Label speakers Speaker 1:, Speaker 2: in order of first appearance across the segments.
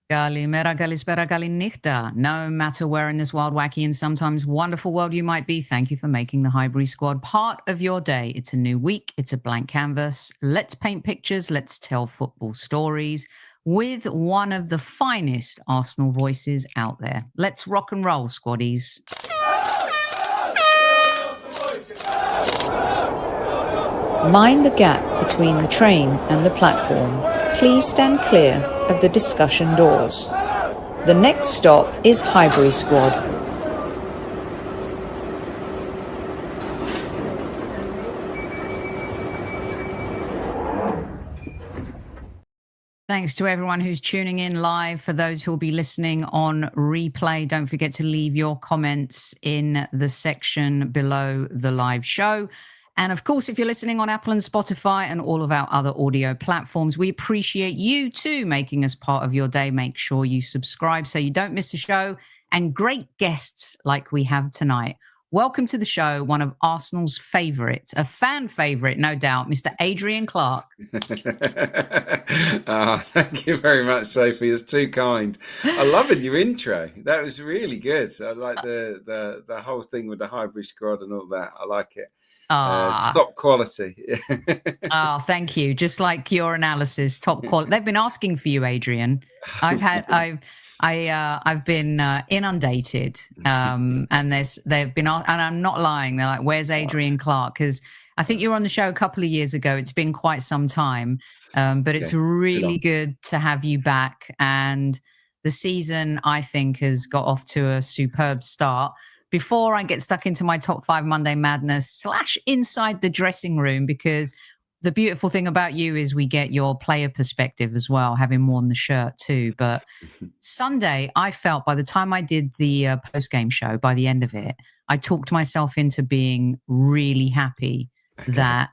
Speaker 1: Kalimera, kalispera, kalinichta. No matter where in this wild, wacky, and sometimes wonderful world you might be, thank you for making the Highbury Squad part of your day. It's a new week. It's a blank canvas. Let's paint pictures. Let's tell football stories with one of the finest Arsenal voices out there. Let's rock and roll, squaddies.
Speaker 2: Mind the gap between the train and the platform. Please stand clear of the discussion doors. The next stop is Highbury Squad.
Speaker 1: Thanks to everyone who's tuning in live. For those who will be listening on replay, don't forget to leave your comments in the section below the live show. And of course, if you're listening on Apple and Spotify and all of our other audio platforms, we appreciate you too making us part of your day. Make sure you subscribe so you don't miss the show, and great guests like we have tonight. Welcome to the show, one of Arsenal's favourites, a fan favourite, no doubt, Mr. Adrian Clarke.
Speaker 3: Thank you very much, Sophie. It's too kind. I love it, your intro. That was really good. I like the whole thing with the Highbury Squad and all that. I like it. Top quality.
Speaker 1: Oh, thank you. Just like your analysis, top quality. They've been asking for you, Adrian. I've been inundated, and they've been, and I'm not lying. They're like, "Where's Adrian Clarke?" Because I think you were on the show a couple of years ago. It's been quite some time, but it's really good to have you back. And the season, I think, has got off to a superb start. Before I get stuck into my top 5 Monday Madness / inside the dressing room, because the beautiful thing about you is we get your player perspective as well, having worn the shirt too. But Sunday, I felt by the time I did the post-game show, by the end of it, I talked myself into being really happy that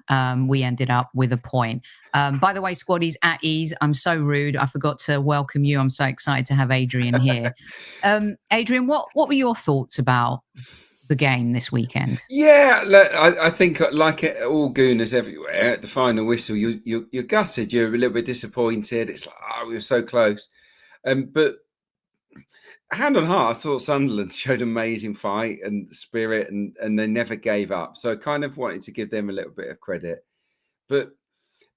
Speaker 1: we ended up with a point. By the way, squaddies, at ease. I'm so rude. I forgot to welcome you. I'm so excited to have Adrian here. Adrian, what were your thoughts about the game this weekend?
Speaker 3: Yeah, look, I think like all Gooners everywhere, at the final whistle, you're gutted. You're a little bit disappointed. It's like, we were so close. But hand on heart, I thought Sunderland showed amazing fight and spirit, and they never gave up. So I kind of wanted to give them a little bit of credit. But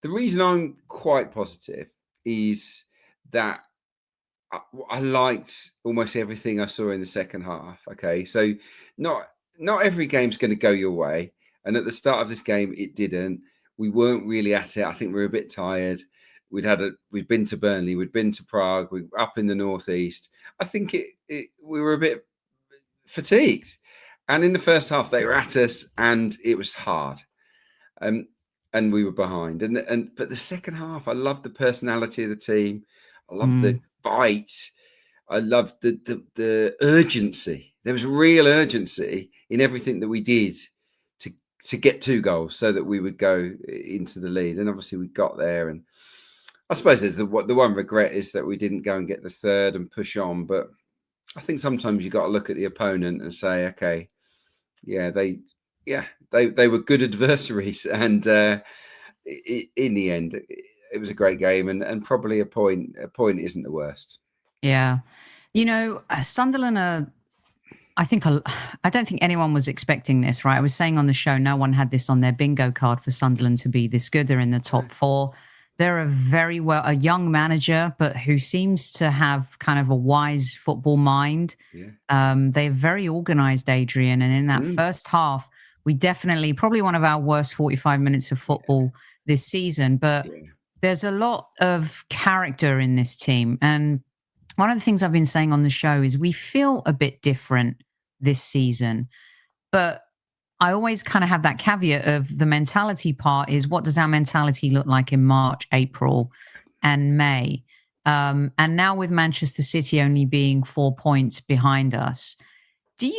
Speaker 3: the reason I'm quite positive is that I liked almost everything I saw in the second half. Okay, so not every game's going to go your way, and at the start of this game, it didn't. We weren't really at it. I think we were a bit tired. We'd been to Burnley, we'd been to Prague, we were up in the northeast. I think we were a bit fatigued, and in the first half they were at us, and it was hard, and we were behind. But the second half, I loved the personality of the team. I loved the fight. I loved the urgency. There was real urgency in everything that we did to get 2 goals so that we would go into the lead. And obviously we got there. And I suppose there's the one regret is that we didn't go and get the third and push on. But I think sometimes you got to look at the opponent and say, okay, they were good adversaries. And in the end, it was a great game, and probably a point isn't the worst.
Speaker 1: Yeah. Sunderland I don't think anyone was expecting this, right? I was saying on the show, no one had this on their bingo card for Sunderland to be this good. They're in the top 4. They're a young manager, but who seems to have kind of a wise football mind. Yeah. They're very organized, Adrian. And in that first half, we definitely, probably one of our worst 45 minutes of football this season. But there's a lot of character in this team. And one of the things I've been saying on the show is we feel a bit different this season. But I always kind of have that caveat of the mentality part is, what does our mentality look like in March, April, and May? And now with Manchester City only being 4 points behind us, do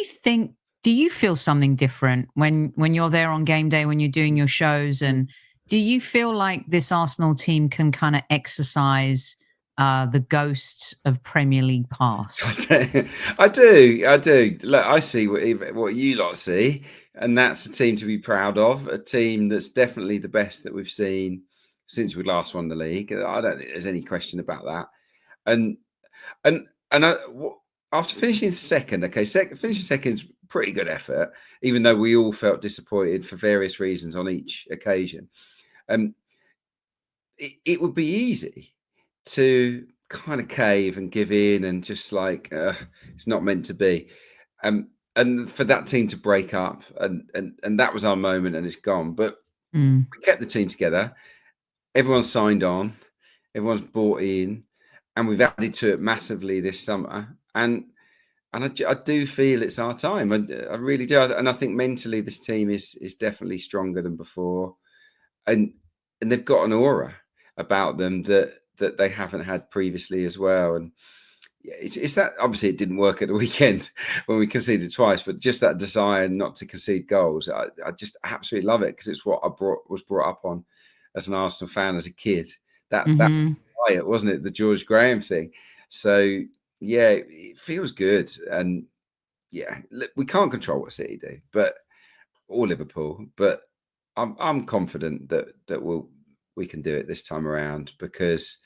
Speaker 1: you feel something different when you're there on game day, when you're doing your shows? And do you feel like this Arsenal team can kind of exercise the ghosts of Premier League past?
Speaker 3: I do. Look, I see what you lot see, and that's a team to be proud of. A team that's definitely the best that we've seen since we last won the league. I don't think there's any question about that. And After finishing second, finishing second is pretty good effort, even though we all felt disappointed for various reasons on each occasion. It would be easy to kind of cave and give in and just like it's not meant to be, and for that team to break up, and that was our moment, and it's gone. But we kept the team together. Everyone's signed on, everyone's bought in, and we've added to it massively this summer. And I do feel it's our time. I really do. And I think mentally this team is definitely stronger than before. And they've got an aura about them that they haven't had previously as well. And it's that, obviously it didn't work at the weekend when we conceded twice, but just that desire not to concede goals. I just absolutely love it, because it's what was brought up on as an Arsenal fan as a kid. That quiet, wasn't it? The George Graham thing. So yeah, it feels good. And yeah, we can't control what City do, or Liverpool, but I'm confident that we can do it this time around, because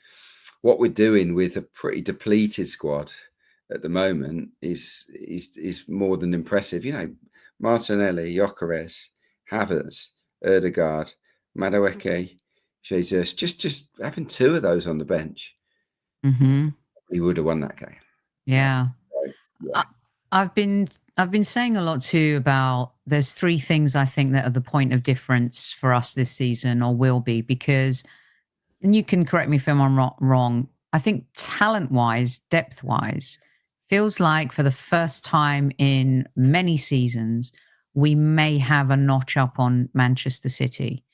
Speaker 3: what we're doing with a pretty depleted squad at the moment is more than impressive. You know, Martinelli, Gyökeres, Havertz, Ødegaard, Madueke, Jesus, just having two of those on the bench, we would have won that game.
Speaker 1: Yeah.
Speaker 3: So, yeah.
Speaker 1: I've been saying a lot too about there's three things I think that are the point of difference for us this season, or will be, because, and you can correct me if I'm wrong, I think talent-wise, depth-wise, feels like for the first time in many seasons, we may have a notch up on Manchester City.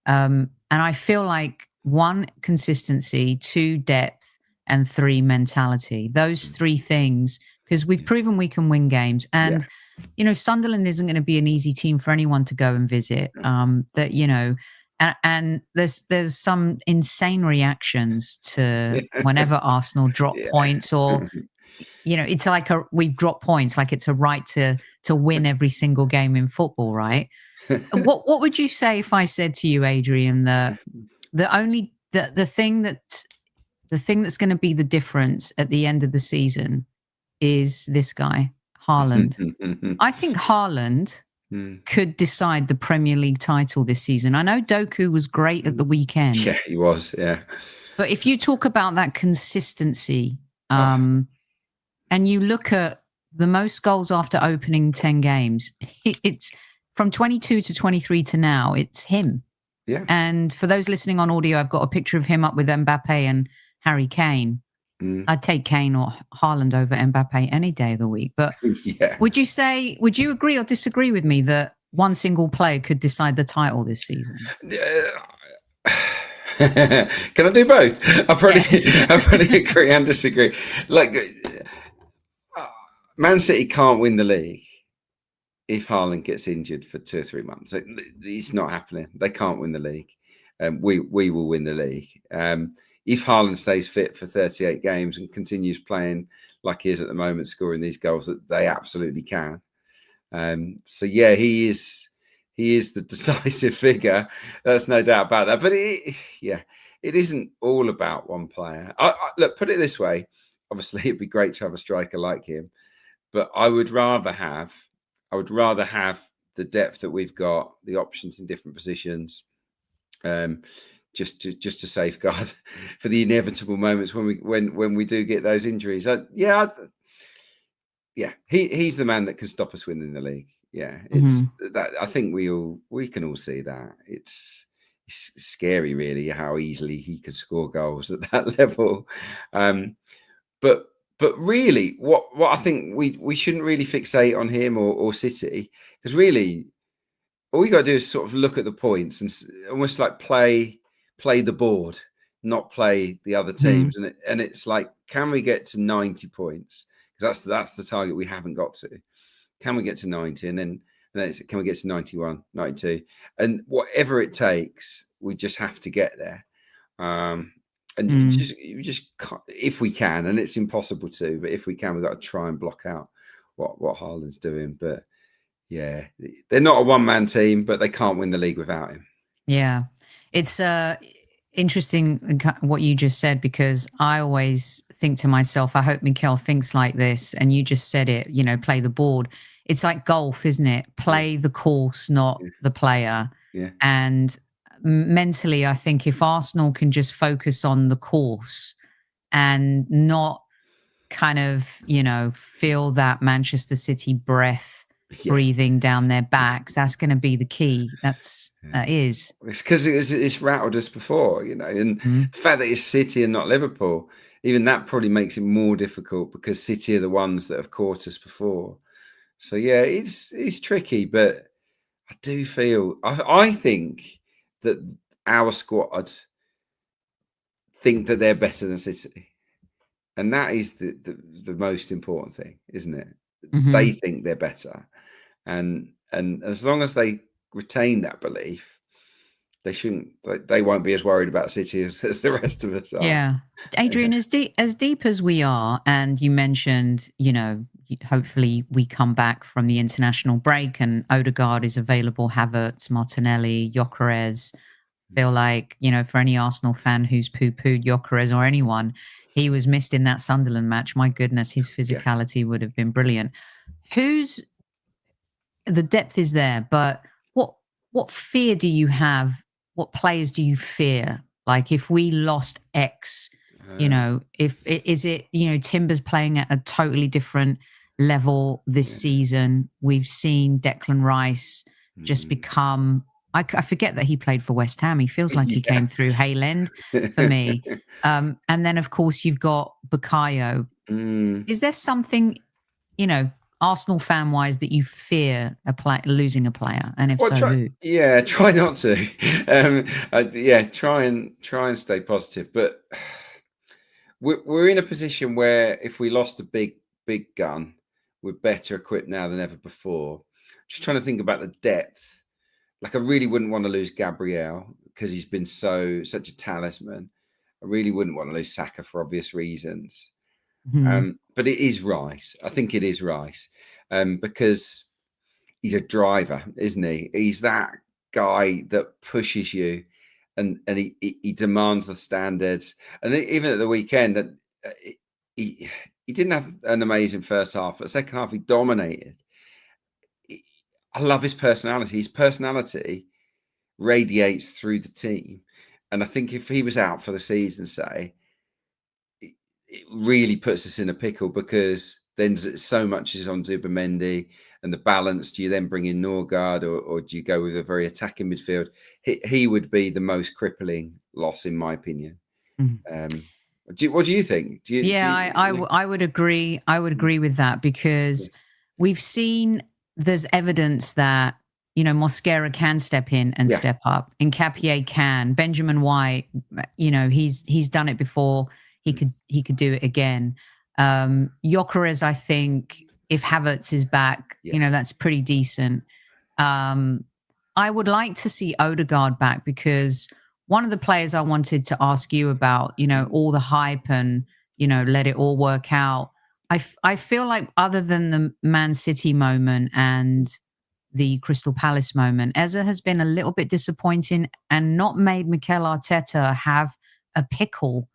Speaker 1: And I feel like 1, consistency, 2, depth, and 3, mentality. Those 3 things, because we've proven we can win games. And, you know, Sunderland isn't going to be an easy team for anyone to go and visit. That, you know, and there's some insane reactions to whenever Arsenal drop points, or, you know, it's like we've dropped points, like it's a right to win every single game in football, right? What would you say if I said to you, Adrian, that the thing that's going to be the difference at the end of the season is this guy, Haaland? I think Haaland could decide the Premier League title this season. I know Doku was great at the weekend.
Speaker 3: Yeah, he was, yeah.
Speaker 1: But if you talk about that consistency, and you look at the most goals after opening 10 games, it's from 22 to 23 to now, it's him.
Speaker 3: Yeah.
Speaker 1: And for those listening on audio, I've got a picture of him up with Mbappe and Harry Kane. I'd take Kane or Haaland over Mbappe any day of the week. But would you agree or disagree with me that one single player could decide the title this season?
Speaker 3: Can I do both? I probably agree and disagree. Like, Man City can't win the league if Haaland gets injured for 2 or 3 months. It's not happening. They can't win the league. We will win the league. If Haaland stays fit for 38 games and continues playing like he is at the moment, scoring these goals, that they absolutely can. So yeah, he is the decisive figure. There's no doubt about that. But it isn't all about one player. Look, put it this way. Obviously, it'd be great to have a striker like him, but I would rather have the depth that we've got, the options in different positions. Just to safeguard for the inevitable moments when we do get those injuries. He's the man that can stop us winning the league. Yeah, it's that. I think we can all see that. It's scary, really, how easily he can score goals at that level. But really, what I think we shouldn't really fixate on him or City, because really all we got to do is sort of look at the points and almost like play the board, not play the other teams. And it's like, can we get to 90 points? Because that's the target we haven't got to. Can we get to 90? And then can we get to 91, 92? And whatever it takes, we just have to get there. You just can't, if we can, and it's impossible to, but if we can, we've got to try and block out what Haaland's doing. But yeah, they're not a one-man team, but they can't win the league without him.
Speaker 1: Yeah. It's Interesting what you just said, because I always think to myself, I hope Mikel thinks like this. And you just said it, play the board. It's like golf, isn't it? Play the course, not the player.
Speaker 3: Yeah.
Speaker 1: And mentally, I think if Arsenal can just focus on the course and not kind of, feel that Manchester City breath breathing down their backs, that's going to be the key. That is.
Speaker 3: It's because it's rattled us before, and the fact that it's City and not Liverpool, even that probably makes it more difficult because City are the ones that have caught us before. So yeah, it's tricky, but I do feel I think that our squad think that they're better than City, and that is the most important thing, isn't it? They think they're better, and as long as they retain that belief, they won't be as worried about City as the rest of us are.
Speaker 1: Yeah. Adrian, as deep as we are, and you mentioned, hopefully we come back from the international break and Odegaard is available, Havertz, Martinelli, Gyökeres. Feel like, for any Arsenal fan who's poo-pooed Gyökeres or anyone, he was missed in that Sunderland match. My goodness, his physicality would have been brilliant. The depth is there, but what fear do you have? What players do you fear? Like if we lost X, is it Timber's playing at a totally different level this season. We've seen Declan Rice just become. I forget that he played for West Ham. He feels like he came through Haaland for me. And then of course you've got Bukayo. Is there something, Arsenal fan wise, that you fear losing a player, and if who?
Speaker 3: Yeah, try not to. Try and stay positive. But we're in a position where if we lost a big gun, we're better equipped now than ever before. Just trying to think about the depth. Like I really wouldn't want to lose Gabriel because he's been such a talisman. I really wouldn't want to lose Saka for obvious reasons. But it is Rice. I think it is Rice because he's a driver, isn't he? He's that guy that pushes you and he demands the standards. And even at the weekend, he didn't have an amazing first half. But the second half, he dominated. I love his personality. His personality radiates through the team. And I think if he was out for the season, say, it really puts us in a pickle because then so much is on Zubimendi and the balance. Do you then bring in Norgard or do you go with a very attacking midfield? He would be the most crippling loss, in my opinion. What do you think?
Speaker 1: I would agree. I would agree with that because we've seen there's evidence that, Mosquera can step in and step up. Nketiah can. Benjamin White, he's done it before. He could do it again. Gyökeres, I think, if Havertz is back, that's pretty decent. I would like to see Odegaard back because one of the players I wanted to ask you about, all the hype and, let it all work out. I feel like other than the Man City moment and the Crystal Palace moment, Eze has been a little bit disappointing and not made Mikel Arteta have a pickle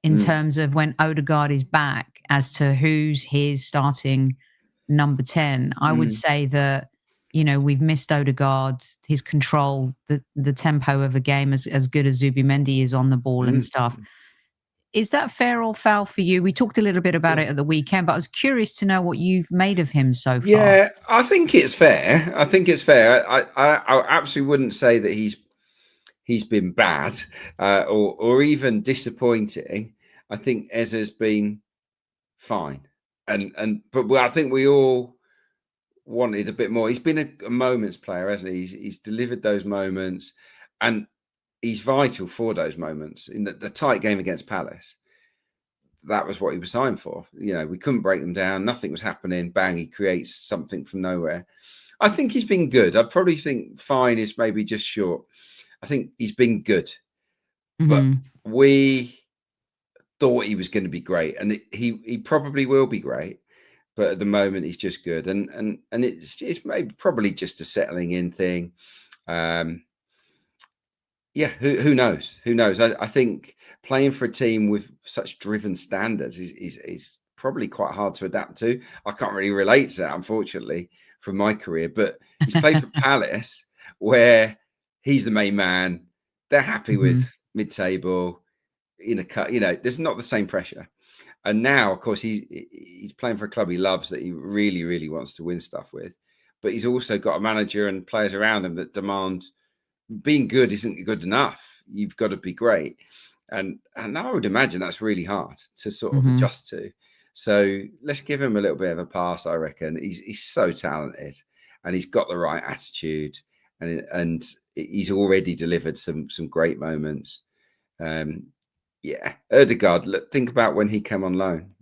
Speaker 1: in terms of when Odegaard is back as to who's his starting number 10. I would say that, we've missed Odegaard, his control, the tempo of a game as good as Zubimendi is on the ball and stuff. Is that fair or foul for you? We talked a little bit about it at the weekend, but I was curious to know what you've made of him so far.
Speaker 3: Yeah, I think it's fair. I absolutely wouldn't say that he's been bad or even disappointing. I think Eze's been fine, but I think we all wanted a bit more. He's been a moments player, hasn't he? He's delivered those moments, and he's vital for those moments. In the tight game against Palace, that was what he was signed for. We couldn't break them down. Nothing was happening. Bang, he creates something from nowhere. I think he's been good. I probably think fine is maybe just short. I think he's been good, but we thought he was going to be great, and he probably will be great. But at the moment, he's just good, and it's maybe probably just a settling in thing. Yeah, who knows? Who knows? I think playing for a team with such driven standards is probably quite hard to adapt to. I can't really relate to that, unfortunately, from my career. But he's played for Palace, where he's the main man. They're happy
Speaker 1: Hmm.
Speaker 3: with mid-table in a cut. There's not the same pressure. And now, of course, he's playing for a club he loves, that he really, really wants to win stuff with. But he's also got a manager and players around him that demand being good isn't good enough. You've got to be great. And I would imagine that's really hard to sort of
Speaker 1: Hmm.
Speaker 3: adjust to. So let's give him a little bit of a pass, I reckon. He's so talented and he's got the right attitude, and he's already delivered some great moments. Yeah, Erdegaard, think about when he came on loan.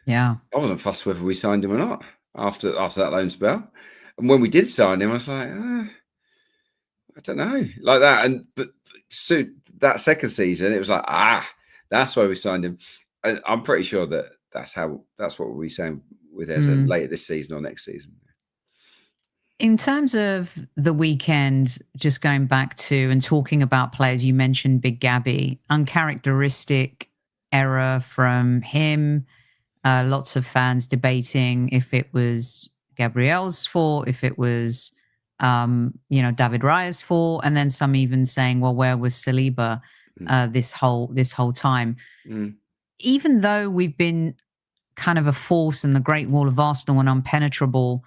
Speaker 1: Yeah.
Speaker 3: I wasn't fussed whether we signed him or not after that loan spell. And when we did sign him, I was like, I don't know, like that. But so that second season, it was like, that's why we signed him. I'm pretty sure that's what we'll be saying with Eze later this season or next season.
Speaker 1: In terms of the weekend, just going back to and talking about players, you mentioned Big Gabby, uncharacteristic error from him. Lots of fans debating if it was Gabriel's fault, if it was, David Raya's fault, and then some even saying, well, where was Saliba this whole time? Even though we've been kind of a force in the Great Wall of Arsenal and unpenetrable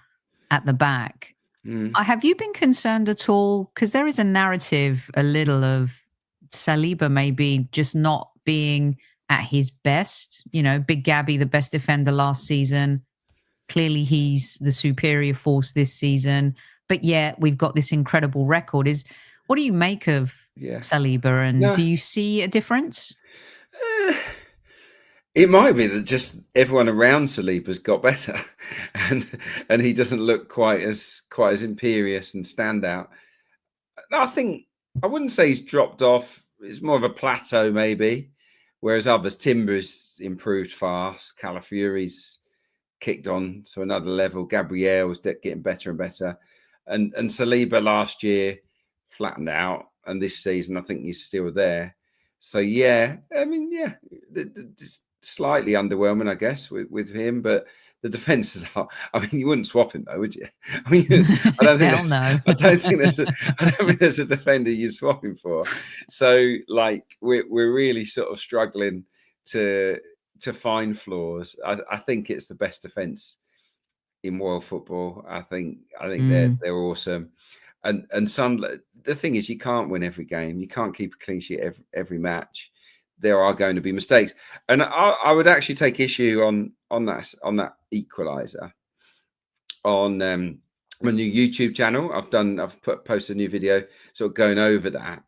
Speaker 1: at the back, have you been concerned at all? Because there is a narrative, a little, of Saliba maybe just not being at his best. Big Gabby, the best defender last season. Clearly, he's the superior force this season. But yet, we've got this incredible record. What do you make of Saliba, and do you see a difference?
Speaker 3: It might be that just everyone around Saliba's got better, and he doesn't look quite as imperious and stand out. I wouldn't say he's dropped off. It's more of a plateau, maybe. Whereas others, Timber's improved fast. Calafiori's kicked on to another level. Gabriel was getting better and better, and Saliba last year flattened out, and this season I think he's still there. So just slightly underwhelming, I guess, with him. But the defense is hard. I mean, you wouldn't swap him though, would you? I mean, I don't think I don't think there's a defender you'd swap him for. So we're really sort of struggling to find flaws. I think it's the best defense in world football. I think they're awesome. And Sunderland, the thing is, you can't win every game. You can't keep a clean sheet every match. There are going to be mistakes, and I would actually take issue on that equaliser on my new YouTube channel. I've posted a new video sort of going over that,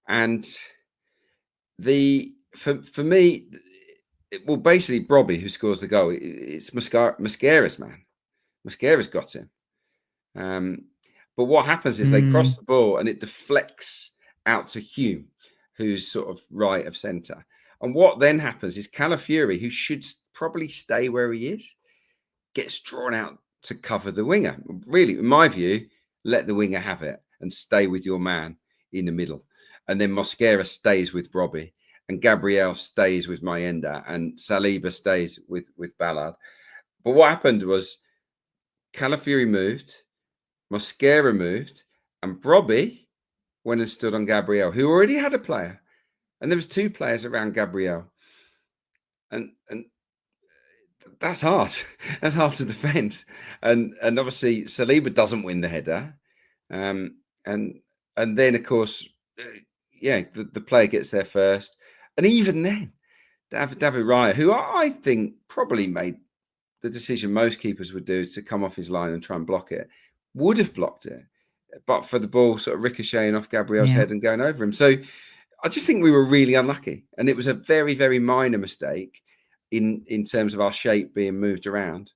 Speaker 3: and for me, basically Brobby, who scores the goal, it's Mascara's man. Mascara's got him. But what happens is they cross the ball and it deflects out to Hume, who's sort of right of centre. And what then happens is Calafiori, who should probably stay where he is, gets drawn out to cover the winger. Really, in my view, let the winger have it and stay with your man in the middle. And then Mosquera stays with Brobby, and Gabriel stays with Mayenda, and Saliba stays with Ballard. But what happened was Calafiori moved, Mosquera moved, and Brobby went and stood on Gabriel, who already had a player. And there was two players around Gabriel. And that's hard. That's hard to defend. And obviously Saliba doesn't win the header. And then, of course, the player gets there first. And even then, David Raya, who I think probably made the decision most keepers would do, to come off his line and try and block it, would have blocked it, but for the ball sort of ricocheting off Gabriel's head and going over him. So I just think we were really unlucky. And it was a very, very minor mistake in terms of our shape being moved around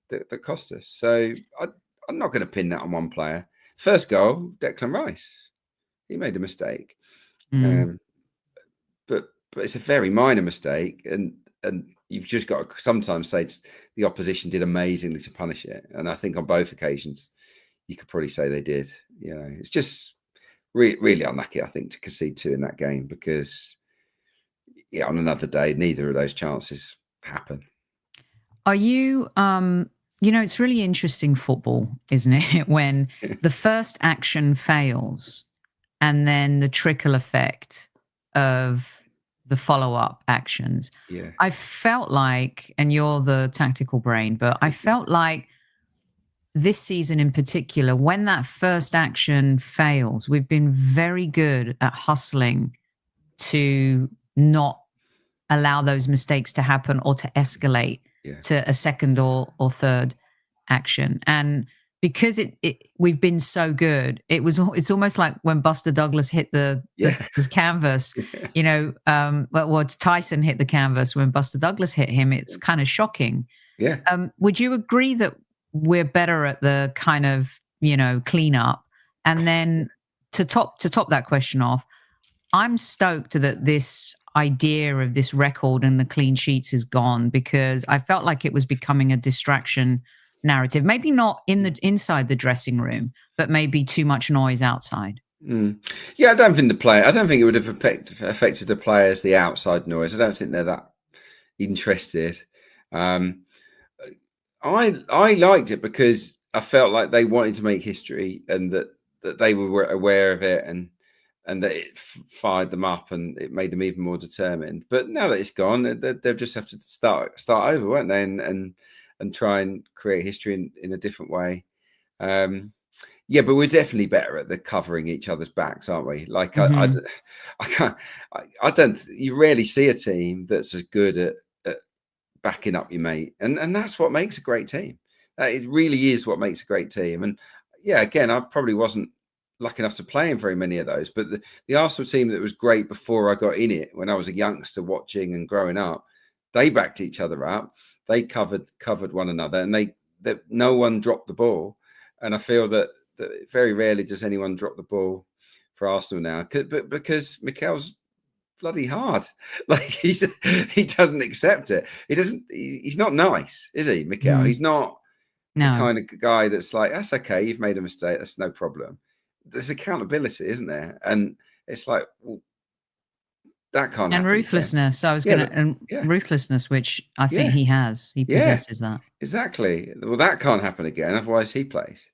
Speaker 3: that cost us. So I'm not going to pin that on one player. First goal, Declan Rice. He made a mistake. But it's a very minor mistake. And you've just got to sometimes say the opposition did amazingly to punish it. And I think on both occasions, you could probably say they did. It's just really unlucky, I think, to concede 2 in that game because, on another day, neither of those chances happen.
Speaker 1: Are you, it's really interesting football, isn't it? When the first action fails and then the trickle effect of the follow-up actions.
Speaker 3: Yeah.
Speaker 1: I felt like, and you're the tactical brain, but I felt like this season in particular, when that first action fails, we've been very good at hustling to not allow those mistakes to happen or to escalate to a second or third action. And because we've been so good, it's almost like when Buster Douglas hit the canvas, Tyson hit the canvas when Buster Douglas hit him. It's kind of shocking.
Speaker 3: Yeah.
Speaker 1: Would you agree that we're better at the kind of, cleanup? And then to top that question off, I'm stoked that this idea of this record and the clean sheets is gone, because I felt like it was becoming a distraction narrative. Maybe not inside the dressing room, but maybe too much noise outside.
Speaker 3: Yeah, I don't think it would have affected the players, the outside noise. I don't think they're that interested. I liked it because I felt like they wanted to make history, and that they were aware of it, and that it fired them up and it made them even more determined. But now that it's gone, they'll just have to start over, won't they? And try and create history in a different way. Yeah, but we're definitely better at the covering each other's backs, aren't we? Like you rarely see a team that's as good at backing up your mate, and that's what makes a great team. That really is what makes a great team. And yeah, again, I probably wasn't lucky enough to play in very many of those, but the Arsenal team that was great before I got in it, when I was a youngster watching and growing up, they backed each other up. They covered one another, and that no one dropped the ball. And I feel that very rarely does anyone drop the ball for Arsenal now, but because Mikel's bloody hard. Like he doesn't accept it. He's not nice, is he, Mikel? He's not the kind of guy that's like, that's okay, you've made a mistake, that's no problem. There's accountability, isn't there? And it's like, well, that can't happen.
Speaker 1: And ruthlessness. I was ruthlessness, which I think he has. He possesses that.
Speaker 3: Exactly. Well, that can't happen again. Otherwise, he plays.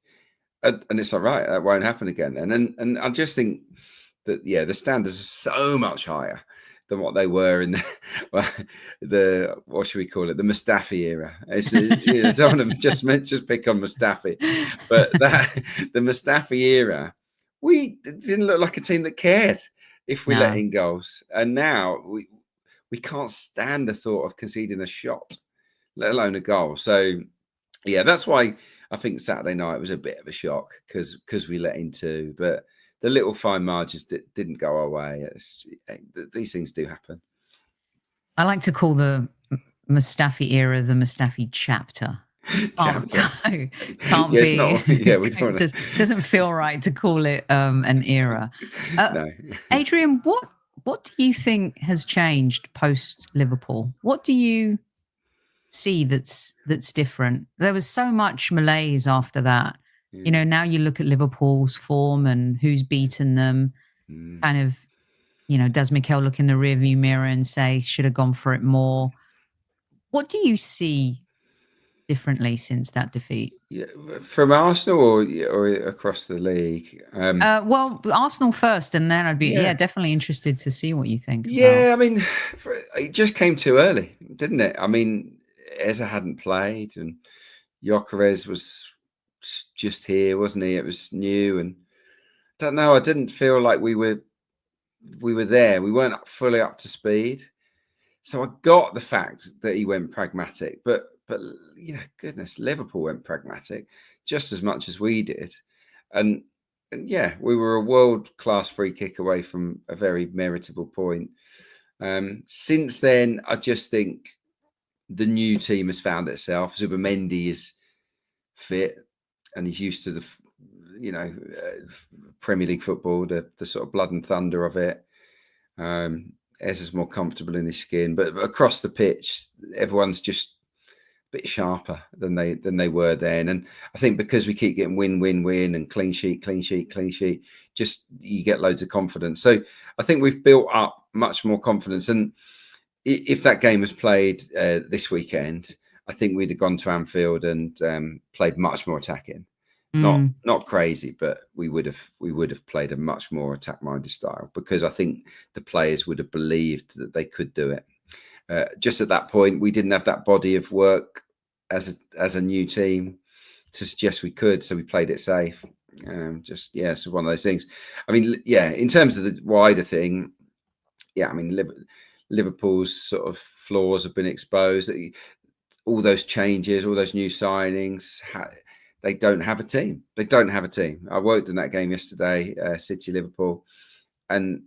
Speaker 3: And it's all right. That won't happen again then. And I just think that, the standards are so much higher than what they were in the what should we call it? The Mustafi era. I don't want to just pick on Mustafi, but the Mustafi era, we didn't look like a team that cared if we let in goals. And now we can't stand the thought of conceding a shot, let alone a goal. So yeah, that's why I think Saturday night was a bit of a shock, because we let in 2, but the little fine margins didn't go our way. These things do happen. I
Speaker 1: like to call the Mustafi era the Mustafi chapter. Can't be.
Speaker 3: We don't.
Speaker 1: Doesn't feel right to call it an era.
Speaker 3: No.
Speaker 1: Adrian, what do you think has changed post Liverpool? What do you see that's different? There was so much malaise after that. Now you look at Liverpool's form and who's beaten them. Kind of, does Mikel look in the rearview mirror and say, should have gone for it more? What do you see differently since that defeat?
Speaker 3: Yeah, from Arsenal or across the league?
Speaker 1: Well, Arsenal first, and then I'd be definitely interested to see what you think.
Speaker 3: Yeah, I mean, it just came too early, didn't it? I mean, Eza hadn't played, and Gyökeres was just here, wasn't he? It was new, and I don't know. I didn't feel like we were there. We weren't fully up to speed. So I got the fact that he went pragmatic, but goodness, Liverpool went pragmatic just as much as we did, and we were a world-class free kick away from a very meritable point. Since then, I just think the new team has found itself. Zubimendi is fit, and he's used to the Premier League football, the sort of blood and thunder of it. Eza's more comfortable in his skin, but across the pitch, everyone's just bit sharper than they were then. And I think because we keep getting win and clean sheet, just you get loads of confidence. So I think we've built up much more confidence. And if that game was played this weekend, I think we'd have gone to Anfield and played much more attacking. Not crazy, but we would have played a much more attack-minded style, because I think the players would have believed that they could do it. Just at that point, we didn't have that body of work as a new team to suggest we could, so we played it safe. So one of those things. I mean, in terms of the wider thing, I mean, Liverpool's sort of flaws have been exposed. All those changes, all those new signings, they don't have a team. They don't have a team. I worked in that game yesterday, City Liverpool, and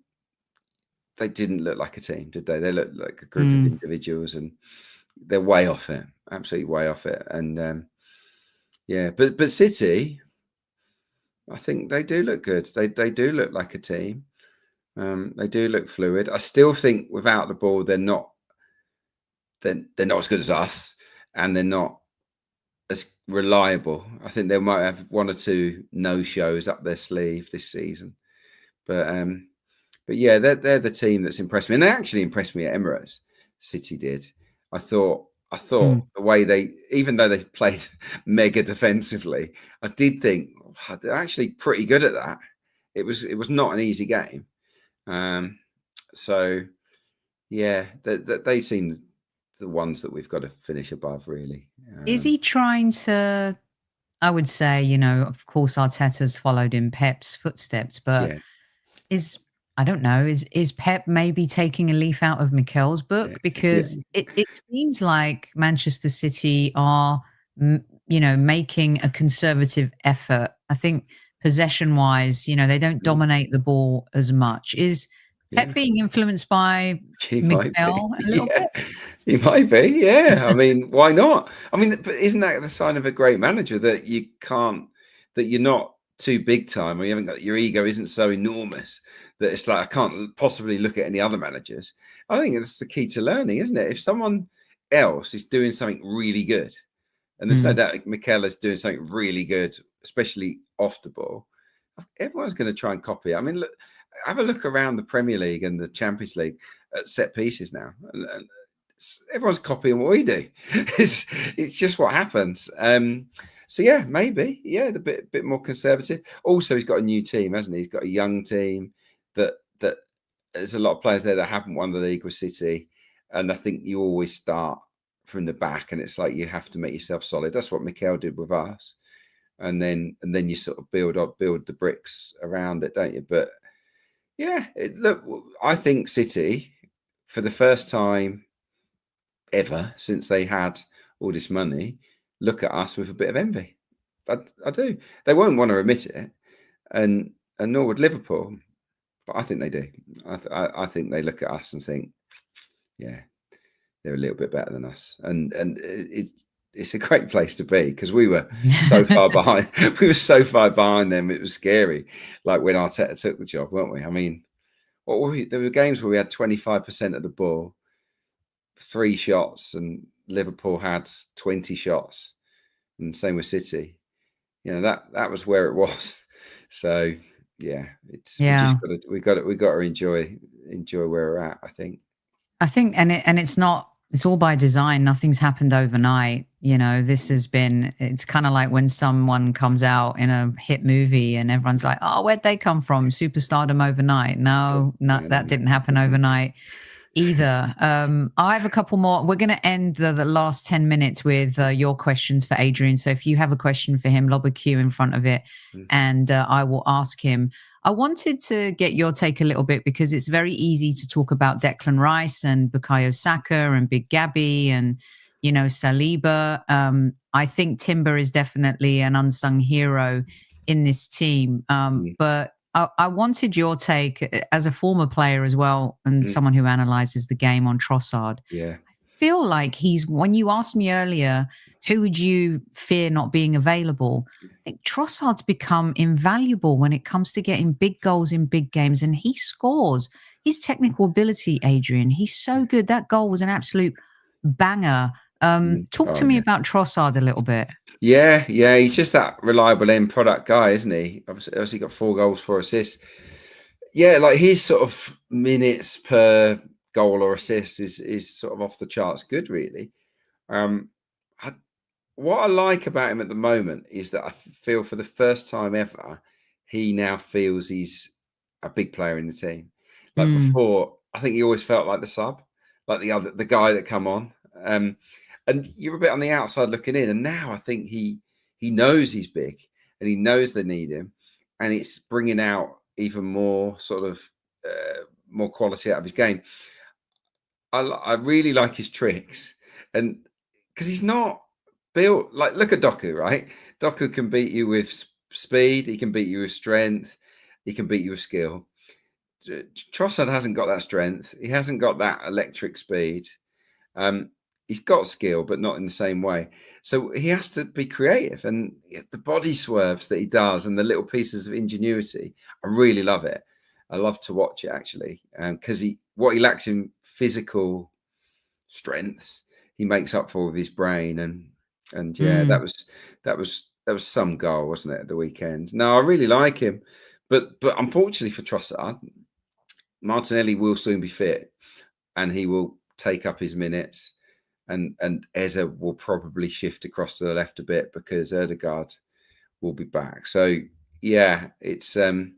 Speaker 3: they didn't look like a team, did they? They looked like a group of individuals, and they're way off it, absolutely way off it. And but City, I think they do look good. They do look like a team. They do look fluid. I still think without the ball, they're not as good as us, and they're not as reliable. I think they might have one or two no-shows up their sleeve this season, but yeah, they're the team that's impressed me, and they actually impressed me at Emirates. City did. I thought the way even though they played mega defensively, I did think they're actually pretty good at that. It was not an easy game. So yeah, they seem the ones that we've got to finish above, really.
Speaker 1: Is he trying to? I would say, of course, Arteta's followed in Pep's footsteps, but I don't know. Is Pep maybe taking a leaf out of Mikel's book? Because it seems like Manchester City are, making a conservative effort. I think possession-wise, they don't dominate the ball as much. Is Pep being influenced by Mikel a little bit?
Speaker 3: He might be, yeah. I mean, why not? I mean, but isn't that the sign of a great manager, that you're not too big time, or you haven't got, your ego isn't so enormous that it's like, I can't possibly look at any other managers? I think that's the key to learning, isn't it? If someone else is doing something really good, and there's no doubt Mikel is doing something really good, especially off the ball, everyone's going to try and copy it. I mean, look, have a look around the Premier League and the Champions League at set pieces now, and everyone's copying what we do. It's just what happens. So yeah, maybe a bit more conservative. Also, he's got a new team, hasn't he? He's got a young team that there's a lot of players there that haven't won the league with City, and I think you always start from the back, and it's like you have to make yourself solid. That's what Mikel did with us, and then you sort of build the bricks around it, don't you? But yeah, look, I think City, for the first time ever since they had all this money, look at us with a bit of envy. I do. They won't want to admit it, and nor would Liverpool, but I think they do. I think they look at us and think, yeah, they're a little bit better than us, and it's a great place to be, because we were so far behind. We were so far behind them. It was scary. Like when Arteta took the job, weren't we? I mean, what were we? There were games where we had 25% of the ball, 3 shots, and Liverpool had 20 shots, and same with City. That was where it was. So yeah, we got to enjoy where we're at, I think. It's all by design. Nothing's happened overnight. It's kind of like when someone comes out in a hit movie and everyone's like, oh, where'd they come from? Superstardom overnight. No, that didn't happen overnight either. I have a couple more. We're going to end the last 10 minutes with your questions for Adrian. So if you have a question for him, lob a cue in front of it, and I will ask him. I wanted to get your take a little bit, because it's very easy to talk about Declan Rice and Bukayo Saka and Big Gabby and, Saliba. I think Timber is definitely an unsung hero in this team. But I wanted your take as a former player as well, and someone who analyzes the game, on Trossard. Yeah.
Speaker 1: I feel like when you asked me earlier, who would you fear not being available? I think Trossard's become invaluable when it comes to getting big goals in big games, and he scores. His technical ability, Adrian, he's so good. That goal was an absolute banger Talk to me about Trossard a little bit.
Speaker 3: Yeah, he's just that reliable end product guy, isn't he? Obviously got 4 goals, 4 assists. Yeah, like his sort of minutes per goal or assist is sort of off the charts good, really. What I like about him at the moment is that I feel for the first time ever, he now feels he's a big player in the team. Like before, I think he always felt like the sub, like the guy that come on. And you're a bit on the outside looking in. And now I think he knows he's big and he knows they need him, and it's bringing out even more sort of more quality out of his game. I really like his tricks, and because he's not built like, look at Doku, right? Doku can beat you with speed, he can beat you with strength, he can beat you with skill. Trossard hasn't got that strength, he hasn't got that electric speed. He's got skill, but not in the same way. So he has to be creative, and the body swerves that he does and the little pieces of ingenuity, I really love it. I love to watch it, actually, because what he lacks in physical strengths, he makes up for with his brain. And yeah, that was some goal, wasn't it, at the weekend? No, I really like him, but unfortunately for Trossard, Martinelli will soon be fit, and he will take up his minutes, and Eze will probably shift across to the left a bit because Ødegaard will be back. So yeah, it's going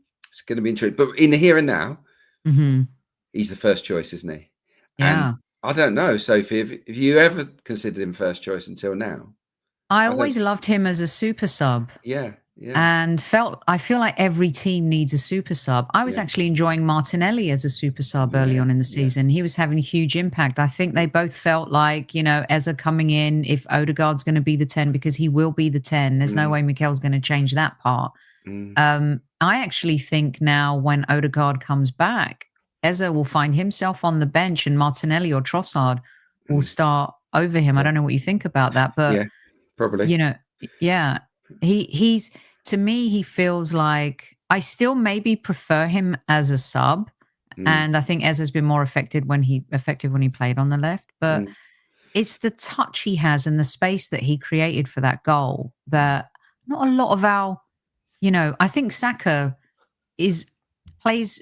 Speaker 3: to be interesting. But in the here and now, he's the first choice, isn't he?
Speaker 1: Yeah.
Speaker 3: And I don't know, Sophie, if you ever considered him first choice until now?
Speaker 1: I always loved him as a super sub.
Speaker 3: Yeah.
Speaker 1: And I feel like every team needs a super sub. I was actually enjoying Martinelli as a super sub early on in the season. He was having a huge impact. I think they both felt like, Eze coming in, if Ødegaard's going to be the 10, because he will be the 10. There's no way Mikel's going to change that part. I actually think now when Ødegaard comes back, Eze will find himself on the bench and Martinelli or Trossard will start over him. I don't know what you think about that, but
Speaker 3: yeah, probably.
Speaker 1: He's, to me, he feels like I still maybe prefer him as a sub, and I think Eze has been more effective when he played on the left. But it's the touch he has and the space that he created for that goal that not a lot of our, I think Saka plays.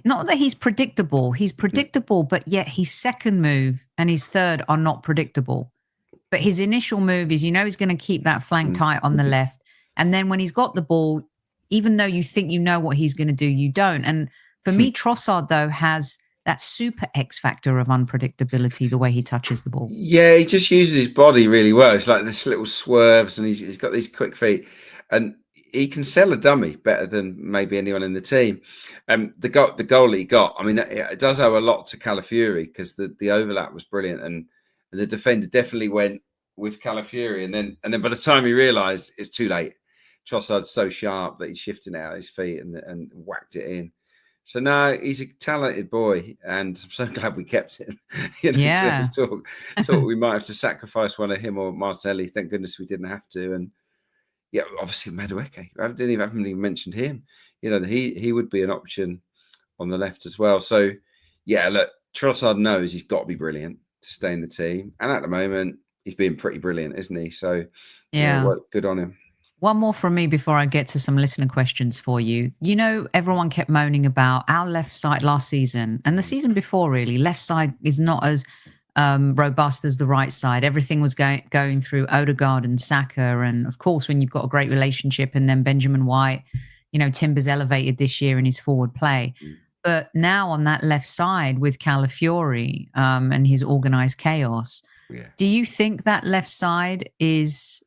Speaker 1: Not that he's predictable. He's predictable, but yet his second move and his third are not predictable. But his initial move is, he's going to keep that flank tight on the left. And then when he's got the ball, even though you think you know what he's going to do, you don't. And for me, Trossard, though, has that super X factor of unpredictability, the way he touches the ball. Yeah,
Speaker 3: he just uses his body really well. It's like this little swerves, and he's got these quick feet. And he can sell a dummy better than maybe anyone in the team. The goal he got, I mean, it does owe a lot to Calafiori, because the overlap was brilliant, and the defender definitely went with Calafiori, and then by the time he realised, it's too late. Trossard's so sharp that he's shifting out his feet and whacked it in. So no, he's a talented boy, and I'm so glad we kept him. Talk we might have to sacrifice one of him or Martinelli. Thank goodness we didn't have to. And yeah, obviously Madueke. I haven't even mentioned him. He would be an option on the left as well. So yeah, look, Trossard knows he's got to be brilliant to stay in the team, and at the moment he's being pretty brilliant, isn't he? So yeah, good on him.
Speaker 1: One more from me before I get to some listener questions for you. Everyone kept moaning about our left side last season and the season before, really. Left side is not as robust as the right side. Everything was going through Ødegaard and Saka. And of course, when you've got a great relationship, and then Benjamin White, Timber's elevated this year in his forward play. But now on that left side with Calafiori and his organised chaos, do you think that left side is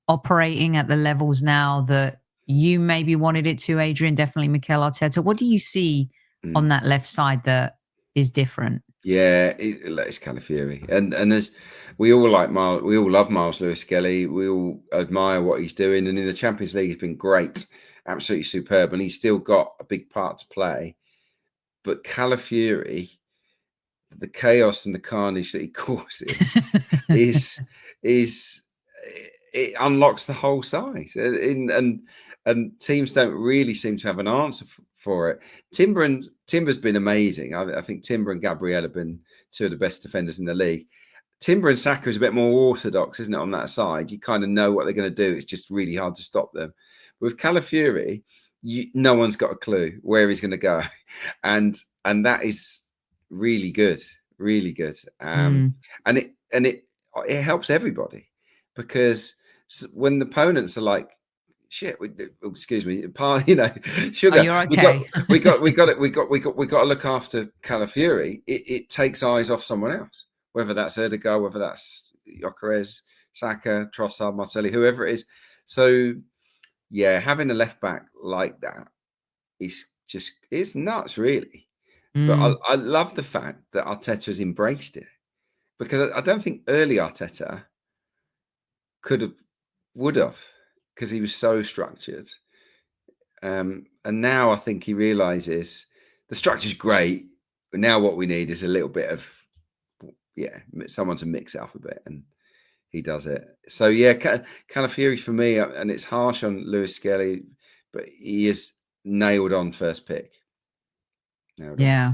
Speaker 1: operating at the levels now that you maybe wanted it to, Adrian? Definitely Mikel Arteta. What do you see on that left side that is different?
Speaker 3: Yeah, it's Calafiori, and as we all love Miles Lewis-Skelly. We all admire what he's doing, and in the Champions League, he's been great, absolutely superb, and he's still got a big part to play. But Calafiori, the chaos and the carnage that he causes, it unlocks the whole side, and teams don't really seem to have an answer for it. Timber's been amazing. I think Timber and Gabriel have been two of the best defenders in the league. Timber and Saka is a bit more orthodox, isn't it? On that side, you kind of know what they're going to do. It's just really hard to stop them. With Calafiori, no one's got a clue where he's going to go, and that is really good, really good. And it helps everybody, because when the opponents are like, shit, excuse me, sugar.
Speaker 1: Oh, you're okay.
Speaker 3: We got to look after Calafiori. It takes eyes off someone else, whether that's Erdegaard, whether that's Gyökeres, Saka, Trossard, Martelli, whoever it is. So yeah, having a left back like that it's nuts, really. But I love the fact that Arteta has embraced it, because I don't think early Arteta would have, because he was so structured. And now I think he realizes the structure's great, but now what we need is a little bit of, someone to mix it up a bit, and he does it. So yeah, Calafiori for me, and it's harsh on Lewis Skelly, but he is nailed on first pick.
Speaker 1: Yeah.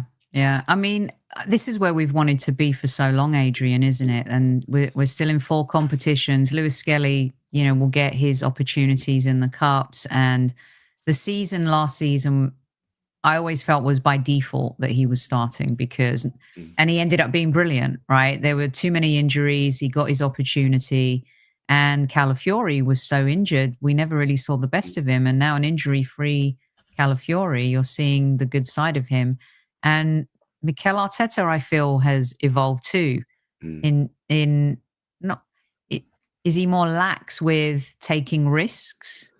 Speaker 1: I mean, this is where we've wanted to be for so long, Adrian, isn't it? And we're still in 4 competitions. Lewis Skelly, will get his opportunities in the cups, and the last season, I always felt was by default that he was starting, and he ended up being brilliant, right? There were too many injuries. He got his opportunity, and Calafiori was so injured, we never really saw the best of him. And now an injury-free Calafiori, you're seeing the good side of him. And Mikel Arteta, I feel, has evolved too. Is he more lax with taking risks,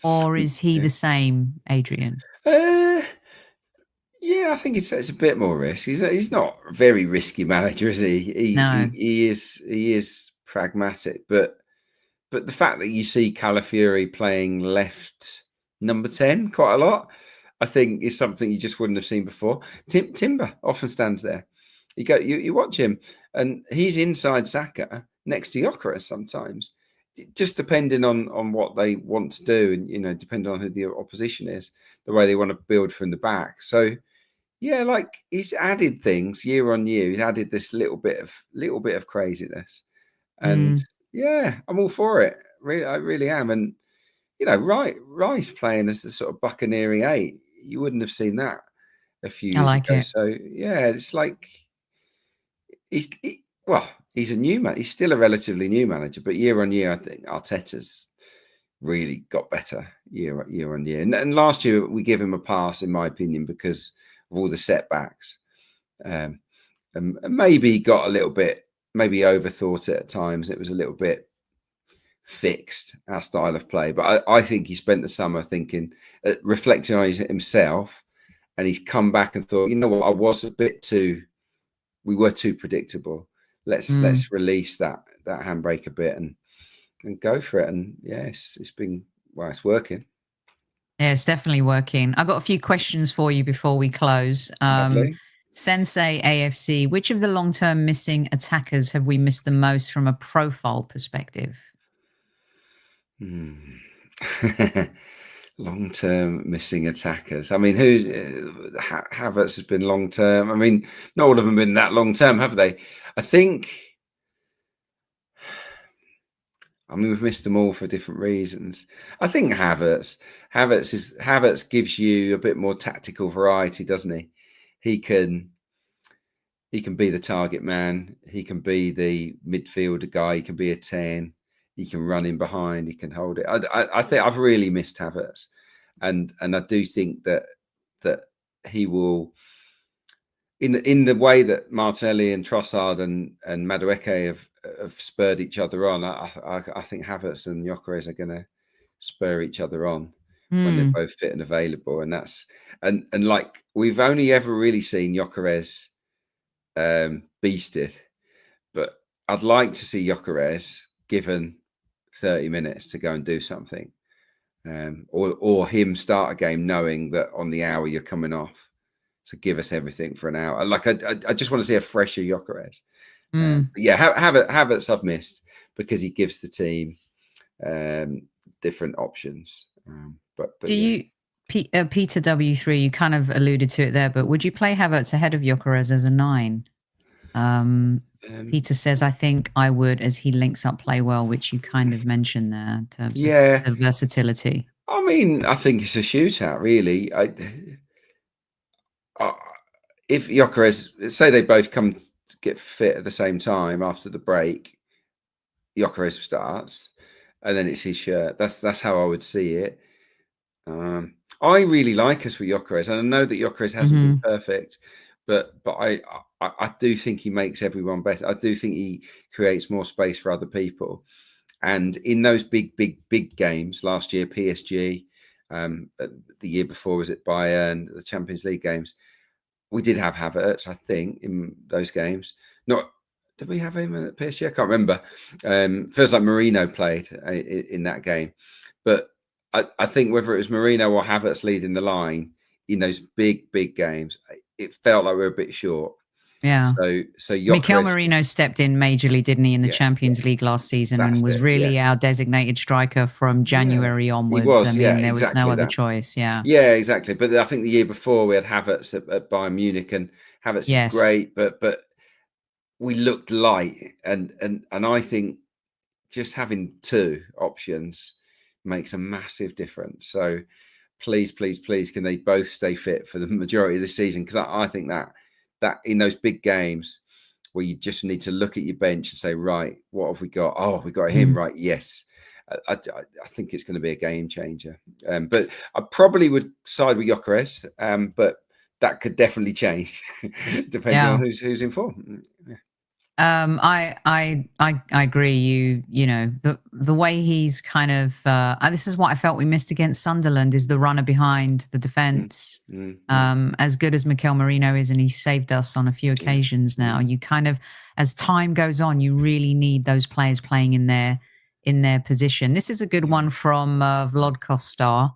Speaker 1: or is he the same, Adrian?
Speaker 3: Yeah, I think it's a bit more risk. He's not a very risky manager, is he?
Speaker 1: No.
Speaker 3: He is pragmatic, but the fact that you see Calafiori playing left number 10 quite a lot, I think is something you just wouldn't have seen before. Timber often stands there. You watch him, and he's inside Saka next to Gyökeres sometimes, just depending on what they want to do, and depending on who the opposition is, the way they want to build from the back. So yeah, like, he's added things year on year. He's added this little bit of craziness, and yeah, I'm all for it. Really, I really am. And Rice playing as the sort of buccaneering 8, you wouldn't have seen that a few years ago. So yeah, it's like he's a new man. He's still a relatively new manager, but year on year, I think Arteta's really got better year on year. And last year we give him a pass, in my opinion, because of all the setbacks, and maybe got a little bit, maybe overthought it at times. It was a little bit fixed, our style of play, but I think he spent the summer thinking, reflecting on himself, and he's come back and thought, you know what, we were too predictable. Let's release that handbrake a bit and go for it. And yes, it's working.
Speaker 1: Yeah, it's definitely working. I've got a few questions for you before we close. Sensei AFC, which of the long-term missing attackers have we missed the most from a profile perspective?
Speaker 3: Long-term missing attackers. I mean, Havertz has been long-term. I mean, not all of them have been that long-term, have they? We've missed them all for different reasons. I think Havertz gives you a bit more tactical variety, doesn't he? He can be the target man. He can be the midfielder guy. He can be a 10. He can run in behind. He can hold it. I think I've really missed Havertz, and I do think that he will, in the way that Martelli and Trossard and Madueke have spurred each other on. I think Havertz and Gyökeres are going to spur each other on when they're both fit and available, and that's and like, we've only ever really seen Gyökeres beasted, but I'd like to see Gyökeres given 30 minutes to go and do something, or him start a game knowing that on the hour you're coming off, so give us everything for an hour. Like, I just want to see a fresher Gyökeres. Havertz I've missed because he gives the team different options. But
Speaker 1: you, Peter W3, you kind of alluded to it there, but would you play Havertz ahead of Gyökeres as a 9? Peter says, I think I would, as he links up play well, which you kind of mentioned there in terms of
Speaker 3: Yeah,
Speaker 1: the versatility.
Speaker 3: I mean, I think it's a shootout, really. If Gyökeres, say they both come to get fit at the same time after the break, Gyökeres starts, and then it's his shirt. That's how I would see it. I really like us with Gyökeres, and I know that Gyökeres hasn't been perfect, but I do think he makes everyone better. I do think he creates more space for other people, and in those big games last year, PSG, the year before was it Bayern, the Champions League games, we did have Havertz, I think, in those games. Not did we have him at PSG? I can't remember. Feels like Marino played in that game, but I think whether it was Marino or Havertz leading the line in those big games, it felt like we were a bit short.
Speaker 1: Yeah.
Speaker 3: So
Speaker 1: Mikel
Speaker 3: Gyökeres,
Speaker 1: Merino stepped in majorly, didn't he, in the Champions League last season, and was really our designated striker from January onwards.
Speaker 3: He was,
Speaker 1: I mean, there was no other choice. Yeah.
Speaker 3: Yeah, exactly. But I think the year before we had Havertz at Bayern Munich, and Havertz is great, but we looked light, and I think just having two options makes a massive difference. So please, can they both stay fit for the majority of the season? Because I think that in those big games where you just need to look at your bench and say, right, what have we got? Oh, we got him, right? Yes. I think it's going to be a game changer. But I probably would side with Gyökeres, but that could definitely change depending on who's in form.
Speaker 1: I agree. You know, the way he's kind of this is what I felt we missed against Sunderland, is the runner behind the defense. As good as Mikel Merino is, and he saved us on a few occasions now, you kind of, as time goes on, you really need those players playing in their position. This is a good one from Vlod Costa.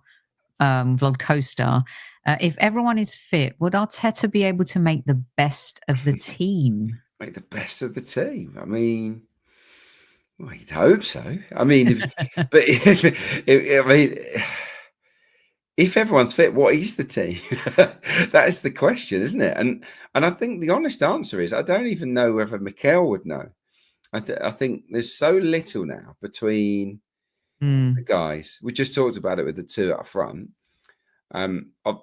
Speaker 1: If everyone is fit, would Arteta be able to make the best of the team?
Speaker 3: Make the best of the team. I mean, well, you'd hope so. I mean, if everyone's fit, what is the team? That is the question, isn't it? And I think the honest answer is I don't even know whether Mikel would know. I think there's so little now between the guys. We just talked about it with the two up front.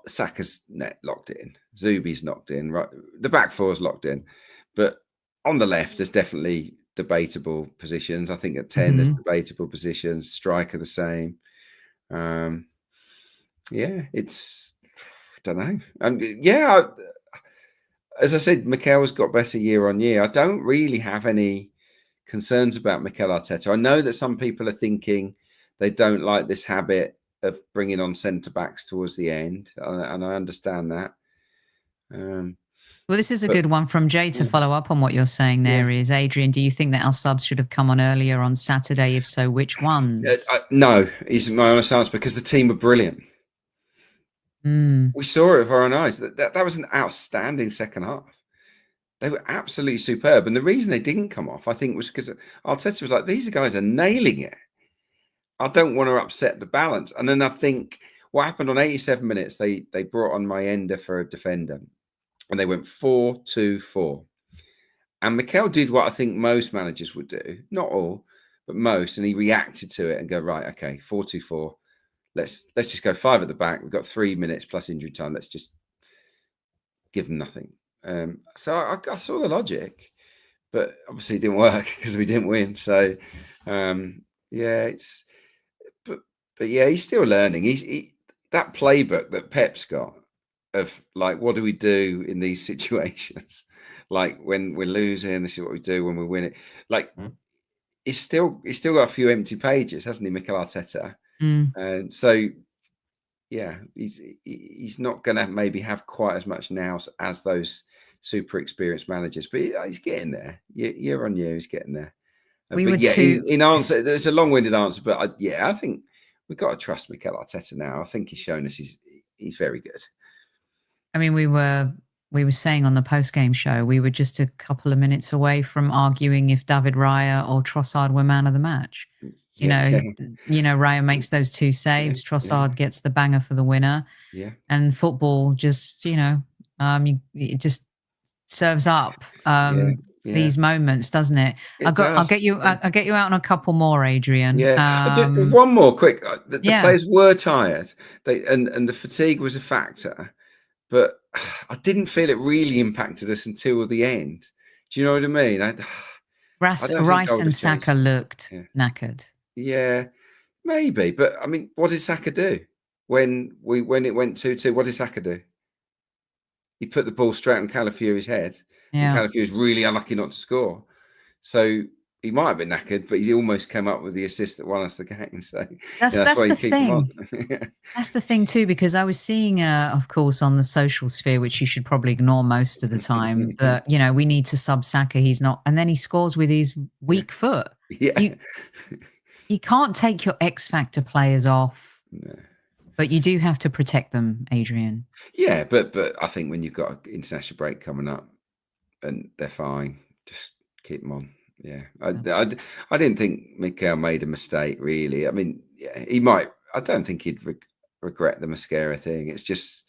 Speaker 3: Saka's net locked in. Zubi's locked in. Right, the back four's locked in. But on the left, there's definitely debatable positions. I think at 10, there's debatable positions. Striker the same. It's I don't know. As I said, Mikel's got better year on year. I don't really have any concerns about Mikel Arteta. I know that some people are thinking they don't like this habit of bringing on centre backs towards the end, and I understand that.
Speaker 1: Well, this is a good one from Jay to follow up on what you're saying there. Is Adrian, do you think that our subs should have come on earlier on Saturday? If so, which ones?
Speaker 3: No, is my honest answer, because the team were brilliant. We saw it with our own eyes. That was an outstanding second half. They were absolutely superb. And the reason they didn't come off, I think, was because Arteta was like, these guys are nailing it. I don't want to upset the balance. And then I think what happened on 87 minutes, they brought on Mayenda for a defender. And they went 4-2-4. And Mikel did what I think most managers would do. Not all, but most. And he reacted to it and go, right, okay, 4-2-4. Let's just go 5 at the back. We've got 3 minutes plus injury time. Let's just give them nothing. So I saw the logic, but obviously it didn't work because we didn't win. So he's still learning. He that playbook that Pep's got of like, what do we do in these situations? Like when we're losing, this is what we do when we win it. Like he's still got a few empty pages, hasn't he, Mikel Arteta? And so he's not going to maybe have quite as much now as those super experienced managers, but he's getting there. Year on year, he's getting there. In answer, there's a long-winded answer, but I think we've got to trust Mikel Arteta now. I think he's shown us he's very good.
Speaker 1: I mean, we were saying on the post-game show, we were just a couple of minutes away from arguing if David Raya or Trossard were man of the match. You know, Raya makes those 2 saves. Trossard gets the banger for the winner. Yeah. And football just, it just serves up. these moments, doesn't it?
Speaker 3: It does.
Speaker 1: I'll get you out on a couple more, Adrian.
Speaker 3: Yeah. One more quick. The
Speaker 1: Yeah.
Speaker 3: players were tired. And the fatigue was a factor, but I didn't feel it really impacted us until the end. Do you know what I mean? I don't think I
Speaker 1: Rice
Speaker 3: would
Speaker 1: and
Speaker 3: have changed.
Speaker 1: Saka looked
Speaker 3: Yeah.
Speaker 1: knackered.
Speaker 3: Yeah, maybe. But I mean, what did Saka do when it went 2-2? What did Saka do? He put the ball straight on Calafiori's head, and
Speaker 1: Yeah.
Speaker 3: Calafiori was really unlucky not to score. So he might have been knackered, but he almost came up with the assist that won us the game. So that's why
Speaker 1: the
Speaker 3: you keep him on.
Speaker 1: thing. That's the thing too, because I was seeing, of course, on the social sphere, which you should probably ignore most of the time, that we need to sub Saka. He's not, and then he scores with his weak foot.
Speaker 3: Yeah,
Speaker 1: you can't take your X factor players off.
Speaker 3: No.
Speaker 1: But you do have to protect them, Adrian.
Speaker 3: Yeah, but I think when you've got an international break coming up and they're fine, just keep them on. Yeah, I didn't think Mikel made a mistake, really. I mean, yeah, he might. I don't think he'd regret the Mascara thing. It's just,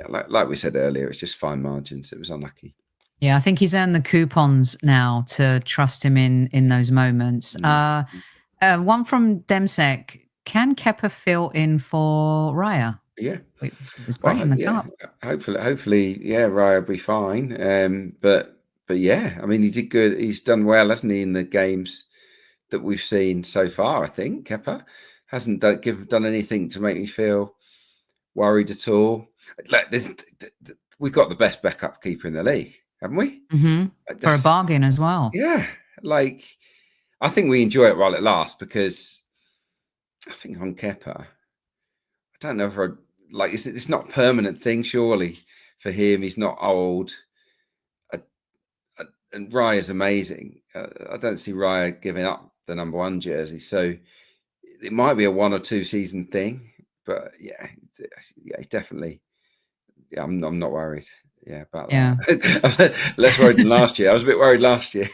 Speaker 3: like we said earlier, it's just fine margins. It was unlucky.
Speaker 1: Yeah, I think he's earned the coupons now to trust him in those moments. One from Demsek. Can Kepa fill in for Raya?
Speaker 3: Yeah,
Speaker 1: it was great in the cup.
Speaker 3: Hopefully, Raya will be fine. But yeah, I mean, he did good. He's done well, hasn't he, in the games that we've seen so far? I think Kepa hasn't done anything to make me feel worried at all. Like we've got the best backup keeper in the league, haven't we?
Speaker 1: Mm-hmm. For a bargain as well.
Speaker 3: Yeah, like I think we enjoy it while it lasts, because I think on Kepa, I don't know if it's not a permanent thing, surely, for him. He's not old. And Raya's amazing. I don't see Raya giving up the number 1 jersey. So it might be a 1 or 2 season thing. But yeah, definitely. Yeah, I'm not worried. Yeah, about that. Less worried than last year. I was a bit worried last year.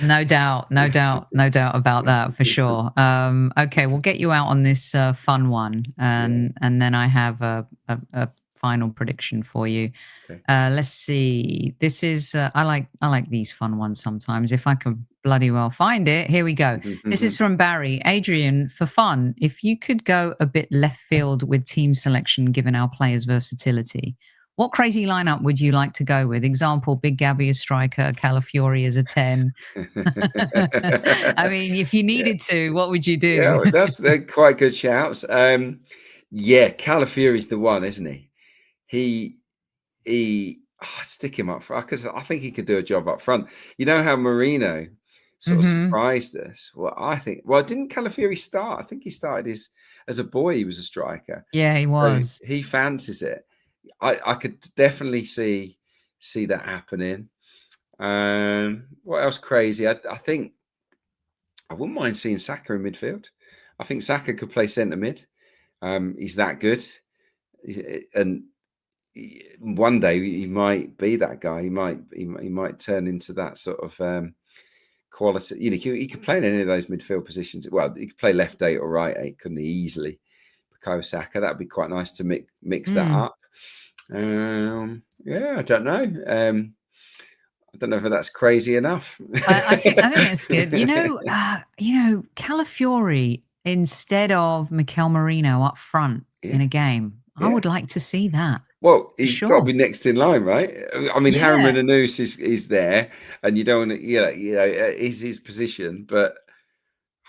Speaker 1: No doubt about that, for sure. Okay, we'll get you out on this fun one, and then I have a final prediction for you.
Speaker 3: Okay.
Speaker 1: Let's see. This is I like these fun ones sometimes. If I could bloody well find it. Here we go. This is from Barry. Adrian, for fun, if you could go a bit left field with team selection, given our players' versatility, what crazy lineup would you like to go with? Example, Big Gabby as striker, Calafiori as a 10. I mean, if you needed to, what would you do?
Speaker 3: Yeah, they're quite good shouts. Calafiori's the one, isn't he? Stick him up front, because I think he could do a job up front. You know how Marino sort of surprised us? Well, didn't Calafiori start? I think he started as a boy. He was a striker.
Speaker 1: Yeah, he was.
Speaker 3: So he fancies it. I could definitely see that happening. What else crazy? I think I wouldn't mind seeing Saka in midfield. I think Saka could play centre mid. He's that good, and one day he might be that guy. He might turn into that sort of quality. He could play in any of those midfield positions. Well, he could play left 8 or right 8, couldn't he? Easily. Bukayo Saka. That'd be quite nice to mix that up. I don't know. I don't know if that's crazy enough.
Speaker 1: I think it's good. Calafiori instead of Mikel Merino up front in a game. I would like to see that.
Speaker 3: Well, he's got to be next in line, right? I mean, Harry Manus is there, and you don't want to, is his position, but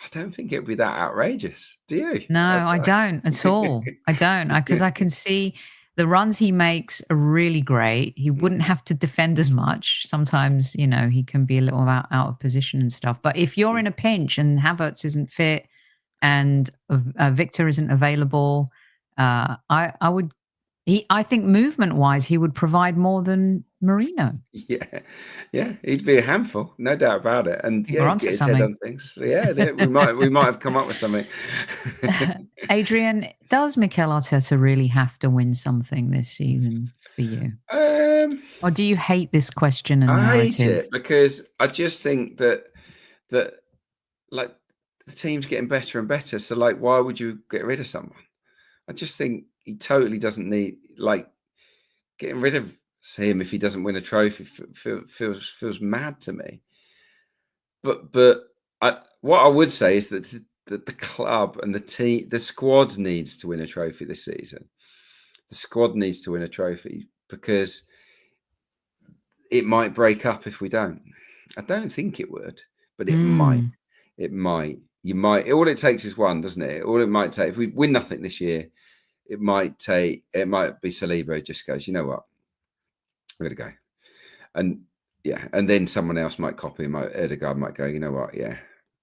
Speaker 3: I don't think it'd be that outrageous. Do you?
Speaker 1: No, I don't at all. I don't, because I can see the runs he makes are really great. He wouldn't have to defend as much. Sometimes, he can be a little out of position and stuff. But if you're in a pinch and Havertz isn't fit and Victor isn't available, I think movement-wise, he would provide more than Marino.
Speaker 3: Yeah, he'd be a handful, no doubt about it. And
Speaker 1: we're onto
Speaker 3: get his
Speaker 1: something.
Speaker 3: head on things. Yeah, we might have come up with something.
Speaker 1: Adrian, does Mikel Arteta really have to win something this season for you?
Speaker 3: Or
Speaker 1: do you hate this question and
Speaker 3: I
Speaker 1: narrative?
Speaker 3: hate it, because I just think that like the team's getting better and better. So why would you get rid of someone? I just think he totally doesn't need, getting rid of see him if he doesn't win a trophy feels mad to me. But what I would say is that the club and the squad needs to win a trophy this season. The squad needs to win a trophy because it might break up if we don't. I don't think it would, but it might. It might. You might. All it takes is one, doesn't it? All it might take, if we win nothing this year, it might be Saliba who just goes, you know what, I'm going to go. And yeah, and then someone else might copy him. Erdegaard might go, you know what, yeah,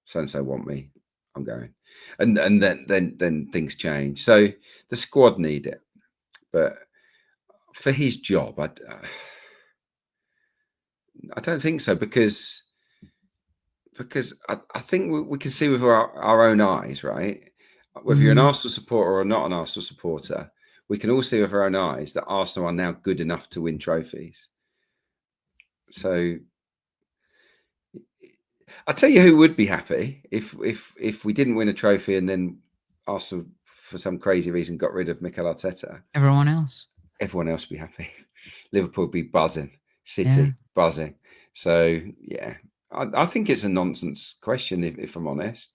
Speaker 3: so-and-so want me, I'm going. And then things change. So the squad need it. But for his job, I don't think so, because I think we can see with our own eyes, right? Whether you're an Arsenal supporter or not an Arsenal supporter, we can all see with our own eyes that Arsenal are now good enough to win trophies. So I'll tell you who would be happy if we didn't win a trophy and then Arsenal, for some crazy reason, got rid of Mikel Arteta.
Speaker 1: Everyone else
Speaker 3: would be happy. Liverpool would be buzzing. City buzzing. So yeah, I think it's a nonsense question if I'm honest.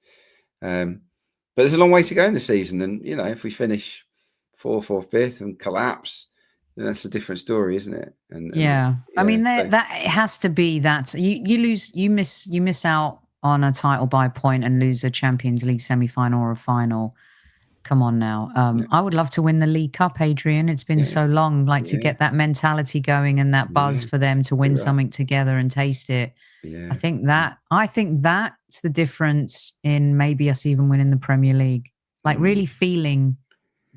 Speaker 3: But there's a long way to go in the season, and if we finish 4th or 5th and collapse, then that's a different story, isn't it?
Speaker 1: I mean that it has to be that you miss out on a title by a point and lose a Champions League semi-final or a final. Come on now. I would love to win the League Cup, Adrian. It's been so long, to get that mentality going and that buzz for them to win something together and taste it. Yeah. I think that's the difference in maybe us even winning the Premier League. Really feeling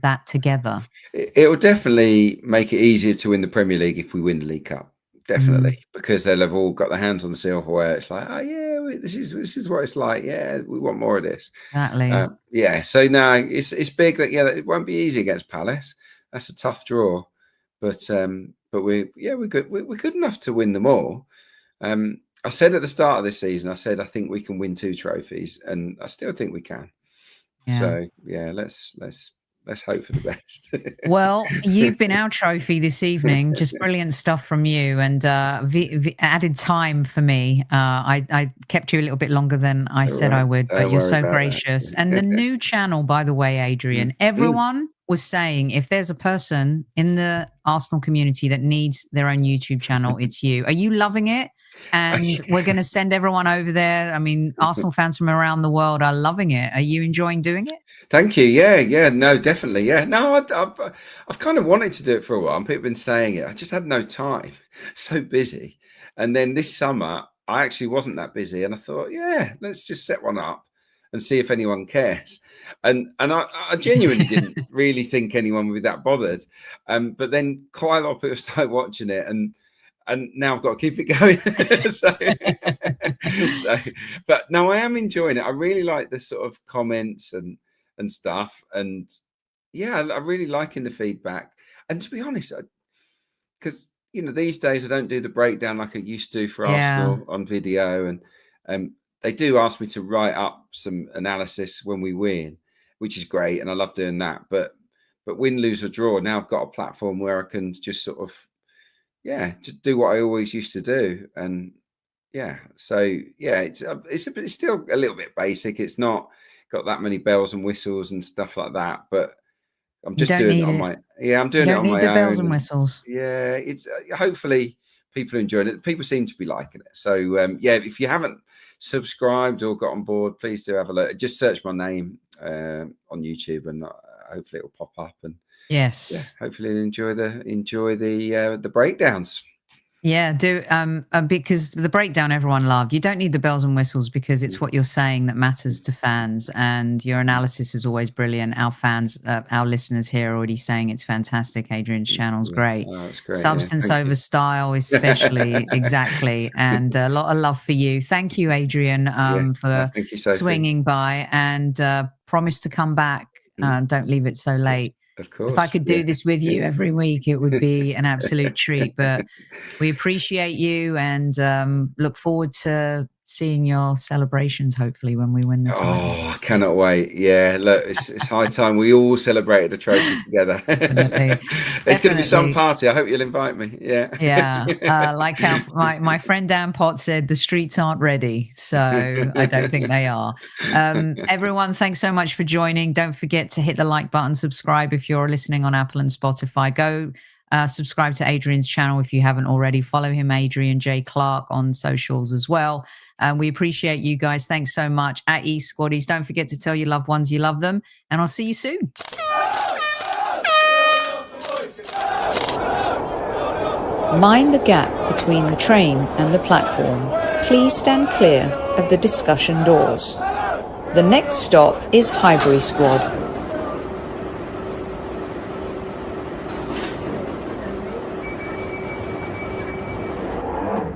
Speaker 1: that together.
Speaker 3: It will definitely make it easier to win the Premier League if we win the League Cup. Definitely, because they'll have all got their hands on the silverware. It's like, oh yeah, this is what it's like. Yeah, we want more of this.
Speaker 1: Exactly.
Speaker 3: So now it's big that it won't be easy against Palace. That's a tough draw, but we're good. We're good enough to win them all. I said at the start of this season, I think we can win 2 trophies, and I still think we can. Yeah. So yeah, let's hope for the best.
Speaker 1: Well, you've been our trophy this evening. Just brilliant stuff from you, and added time for me. I kept you a little bit longer than I said I would, but you're so gracious. And the new channel, by the way, Adrian, everyone was saying if there's a person in the Arsenal community that needs their own YouTube channel, it's you. Are you loving it? And we're going to send everyone over there. I mean, Arsenal fans from around the world are loving it. Are you enjoying doing it?
Speaker 3: Thank you. Yeah. No, definitely. Yeah. No, I've kind of wanted to do it for a while. And people have been saying it. I just had no time. So busy. And then this summer, I actually wasn't that busy. And I thought, yeah, let's just set one up and see if anyone cares. And I genuinely didn't really think anyone would be that bothered. But then quite a lot of people started watching it, and now I've got to keep it going. But no, I am enjoying it. I really like the sort of comments and stuff. And yeah, I'm really liking the feedback. And to be honest, because, these days I don't do the breakdown like I used to for Arsenal on video. And they do ask me to write up some analysis when we win, which is great. And I love doing that. But win, lose or draw, now I've got a platform where I can just sort of, to do what I always used to do. And so it's still a little bit basic. It's not got that many bells and whistles and stuff like that, but I'm just doing it on my I'm doing it on my own.
Speaker 1: You don't need the bells and whistles.
Speaker 3: Yeah, it's hopefully people are enjoying it. People seem to be liking it. So if you haven't subscribed or got on board, please do have a look. Just search my name on YouTube, and hopefully it will pop up. And
Speaker 1: yes,
Speaker 3: hopefully enjoy the breakdowns.
Speaker 1: Yeah, do because the breakdown everyone loved. You don't need the bells and whistles because it's what you're saying that matters to fans, and your analysis is always brilliant. Our fans, our listeners here are already saying it's fantastic. Adrian's channel's great.
Speaker 3: Oh, it's great.
Speaker 1: Substance over style, especially. Exactly. And a lot of love for you. Thank you, Adrian, for swinging by, and promise to come back. Don't leave it so late.
Speaker 3: Of course.
Speaker 1: If I could do this with you every week, it would be an absolute treat. But we appreciate you and look forward to seeing your celebrations, hopefully, when we win the title.
Speaker 3: Oh, I cannot wait. Yeah, look, it's high time we all celebrated a trophy together.
Speaker 1: Definitely.
Speaker 3: It's going to be some
Speaker 1: Definitely.
Speaker 3: party. I hope you'll invite me. Yeah.
Speaker 1: Yeah. Like my friend Dan Potts said, the streets aren't ready. So I don't think they are. Everyone, thanks so much for joining. Don't forget to hit the like button, subscribe if you're listening on Apple and Spotify. Go subscribe to Adrian's channel if you haven't already. Follow him, Adrian J. Clark, on socials as well. We appreciate you guys. Thanks so much. At eSquaddies, don't forget to tell your loved ones you love them, and I'll see you soon.
Speaker 2: Mind the gap between the train and the platform. Please stand clear of the discussion doors. The next stop is Highbury Squad.